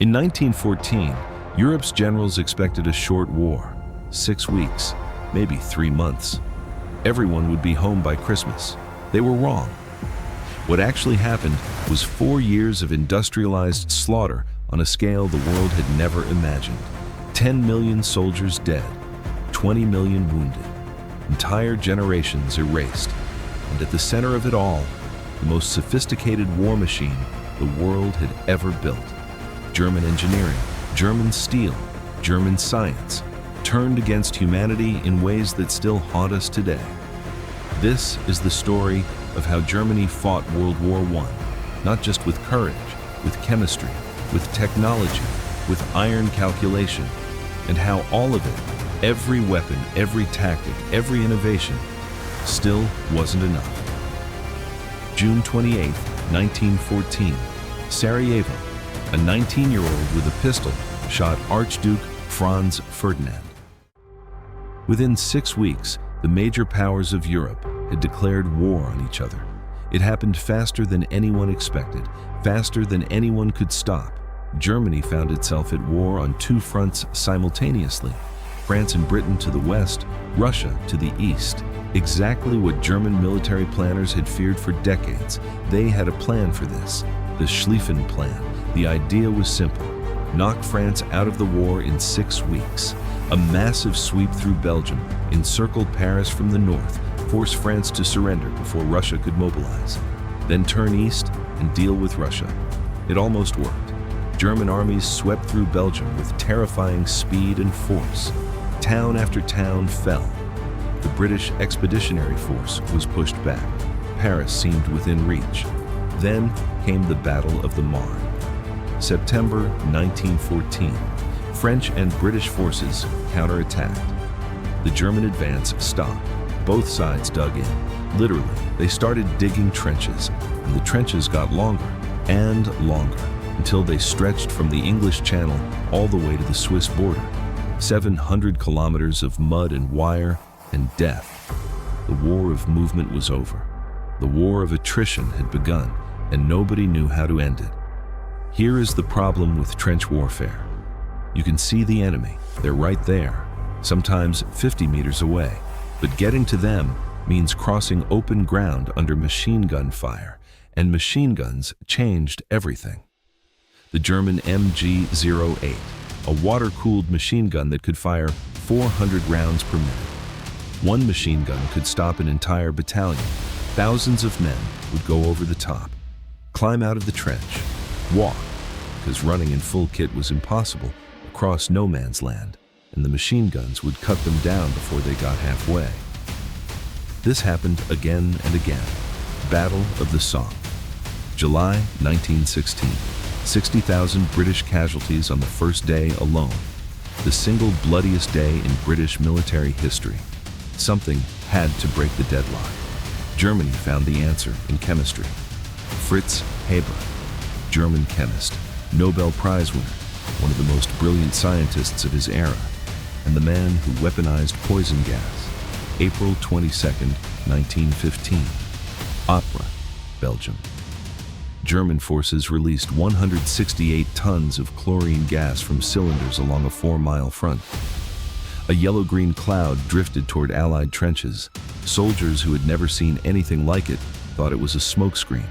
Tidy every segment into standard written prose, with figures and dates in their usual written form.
In 1914, Europe's generals expected a short war, 6 weeks, maybe 3 months. Everyone would be home by Christmas. They were wrong. What actually happened was 4 years of industrialized slaughter on a scale the world had never imagined. 10 million soldiers dead, 20 million wounded, entire generations erased, and at the center of it all, the most sophisticated war machine the world had ever built. German engineering, German steel, German science, turned against humanity in ways that still haunt us today. This is the story of how Germany fought World War I, not just with courage, with chemistry, with technology, with iron calculation, and how all of it, every weapon, every tactic, every innovation, still wasn't enough. June 28, 1914, Sarajevo, a 19-year-old with a pistol shot Archduke Franz Ferdinand. Within 6 weeks, the major powers of Europe had declared war on each other. It happened faster than anyone expected, faster than anyone could stop. Germany found itself at war on 2 fronts simultaneously, France and Britain to the west, Russia to the east. Exactly what German military planners had feared for decades. They had a plan for this, the Schlieffen Plan. The idea was simple: knock France out of the war in 6 weeks. A massive sweep through Belgium, encircle Paris from the north, force France to surrender before Russia could mobilize, then turn east and deal with Russia. It almost worked. German armies swept through Belgium with terrifying speed and force. Town after town fell. The British Expeditionary Force was pushed back. Paris seemed within reach. Then came the Battle of the Marne. September 1914. French and British forces counterattacked. The German advance stopped. Both sides dug in. Literally, they started digging trenches, and the trenches got longer and longer until they stretched from the English Channel all the way to the Swiss border. 700 kilometers of mud and wire and death. The war of movement was over. The war of attrition had begun, and nobody knew how to end it. Here is the problem with trench warfare. You can see the enemy. They're right there, sometimes 50 meters away. But getting to them means crossing open ground under machine gun fire, and machine guns changed everything. The German MG-08, a water-cooled machine gun that could fire 400 rounds per minute. One machine gun could stop an entire battalion. Thousands of men would go over the top, climb out of the trench, walk, because running in full kit was impossible, across no man's land, and the machine guns would cut them down before they got halfway. This happened again and again. Battle of the Somme. July 1916. 60,000 British casualties on the first day alone. The single bloodiest day in British military history. Something had to break the deadlock. Germany found the answer in chemistry. Fritz Haber, German chemist, Nobel Prize winner, one of the most brilliant scientists of his era, and the man who weaponized poison gas. April 22, 1915. Ypres, Belgium. German forces released 168 tons of chlorine gas from cylinders along a 4-mile front. A yellow-green cloud drifted toward Allied trenches. Soldiers who had never seen anything like it thought it was a smokescreen.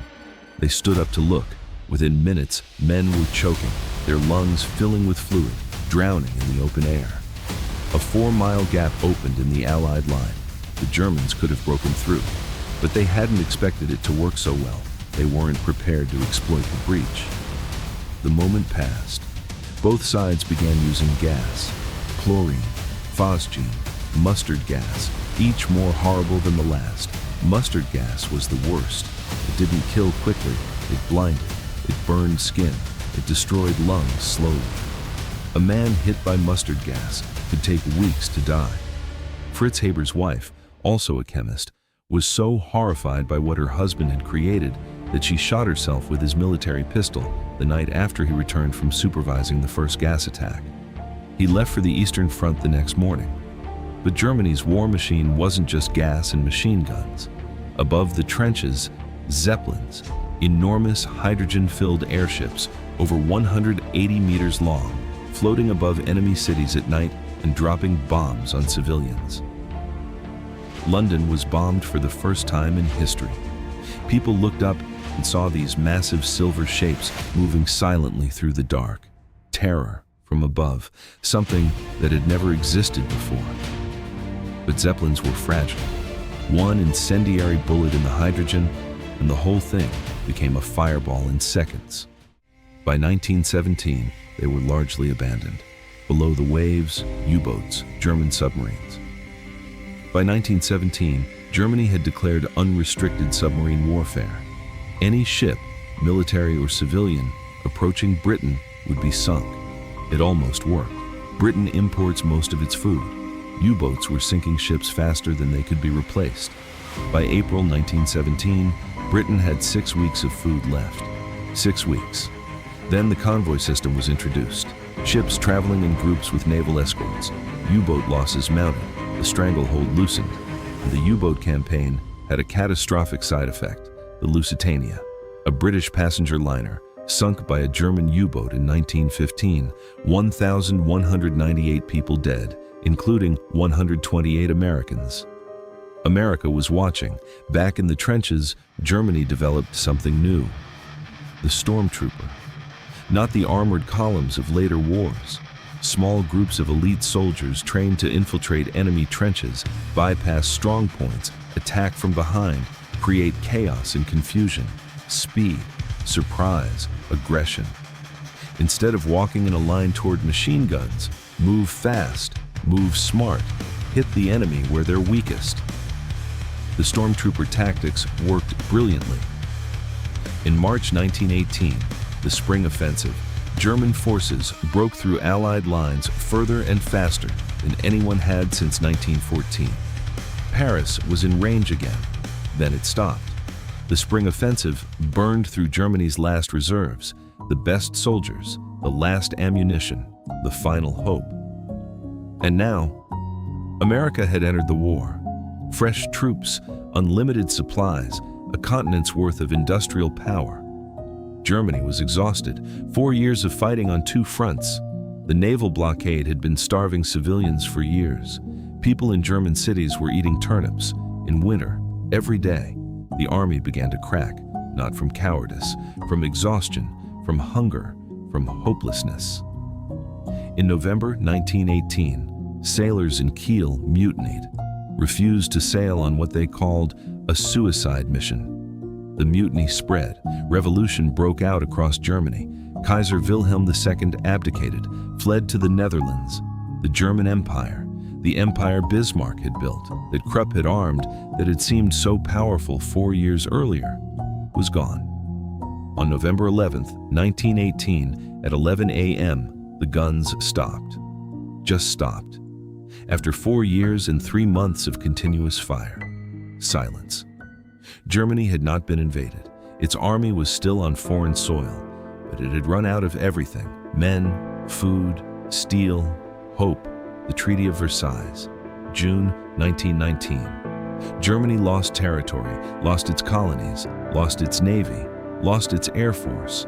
They stood up to look. Within minutes, men were choking, their lungs filling with fluid, drowning in the open air. A 4-mile gap opened in the Allied line. The Germans could have broken through, but they hadn't expected it to work so well. They weren't prepared to exploit the breach. The moment passed. Both sides began using gas, chlorine, phosgene, mustard gas, each more horrible than the last. Mustard gas was the worst. It didn't kill quickly, it blinded, it burned skin, it destroyed lungs slowly. A man hit by mustard gas could take weeks to die. Fritz Haber's wife, also a chemist, was so horrified by what her husband had created that she shot herself with his military pistol the night after he returned from supervising the first gas attack. He left for the Eastern Front the next morning. But Germany's war machine wasn't just gas and machine guns. Above the trenches, Zeppelins, enormous hydrogen-filled airships, over 180 meters long, floating above enemy cities at night and dropping bombs on civilians. London was bombed for the first time in history. People looked up and saw these massive silver shapes moving silently through the dark. Terror from above, something that had never existed before. But Zeppelins were fragile. One incendiary bullet in the hydrogen, and the whole thing became a fireball in seconds. By 1917, they were largely abandoned. Below the waves, U-boats, German submarines. By 1917, Germany had declared unrestricted submarine warfare. Any ship, military or civilian, approaching Britain would be sunk. It almost worked. Britain imports most of its food. U-boats were sinking ships faster than they could be replaced. By April 1917, Britain had 6 weeks of food left. 6 weeks. Then the convoy system was introduced. Ships traveling in groups with naval escorts. U-boat losses mounted. The stranglehold loosened. And the U-boat campaign had a catastrophic side effect, the Lusitania, a British passenger liner, sunk by a German U-boat in 1915, 1,198 people dead, including 128 Americans. America was watching. Back in the trenches, Germany developed something new, the Stormtrooper. Not the armored columns of later wars. Small groups of elite soldiers trained to infiltrate enemy trenches, bypass strong points, attack from behind, create chaos and confusion, speed, surprise, aggression. Instead of walking in a line toward machine guns, move fast, move smart, hit the enemy where they're weakest. The Stormtrooper tactics worked brilliantly. In March 1918, the Spring Offensive, German forces broke through Allied lines further and faster than anyone had since 1914. Paris was in range again. Then it stopped. The Spring Offensive burned through Germany's last reserves, the best soldiers, the last ammunition, the final hope. And now, America had entered the war. Fresh troops, unlimited supplies, a continent's worth of industrial power. Germany was exhausted. 4 years of fighting on 2 fronts. The naval blockade had been starving civilians for years. People in German cities were eating turnips. In winter, every day, the army began to crack, not from cowardice, from exhaustion, from hunger, from hopelessness. In November 1918, sailors in Kiel mutinied, refused to sail on what they called a suicide mission. The mutiny spread. Revolution broke out across Germany. Kaiser Wilhelm II abdicated, fled to the Netherlands. The German Empire, the empire Bismarck had built, that Krupp had armed, that had seemed so powerful 4 years earlier, was gone. On November 11, 1918, at 11 a.m., the guns stopped. Just stopped. After 4 years and 3 months of continuous fire. Silence. Germany had not been invaded. Its army was still on foreign soil, but it had run out of everything: men, food, steel, hope. The Treaty of Versailles, June 1919. Germany lost territory, lost its colonies, lost its navy, lost its air force,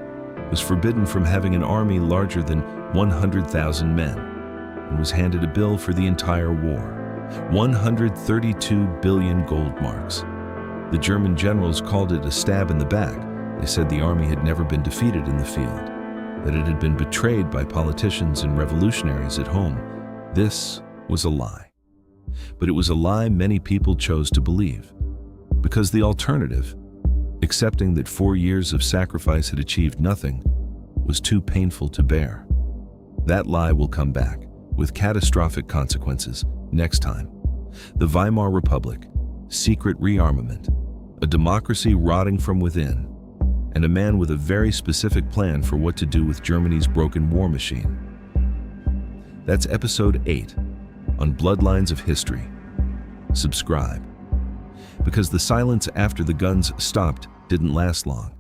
was forbidden from having an army larger than 100,000 men, and was handed a bill for the entire war. 132 billion gold marks. The German generals called it a stab in the back. They said the army had never been defeated in the field, that it had been betrayed by politicians and revolutionaries at home. This was a lie. But it was a lie many people chose to believe, because the alternative, accepting that 4 years of sacrifice had achieved nothing, was too painful to bear. That lie will come back, with catastrophic consequences, next time. The Weimar Republic, secret rearmament, a democracy rotting from within, and a man with a very specific plan for what to do with Germany's broken war machine. That's episode 8 on Bloodlines of History. Subscribe. Because the silence after the guns stopped didn't last long.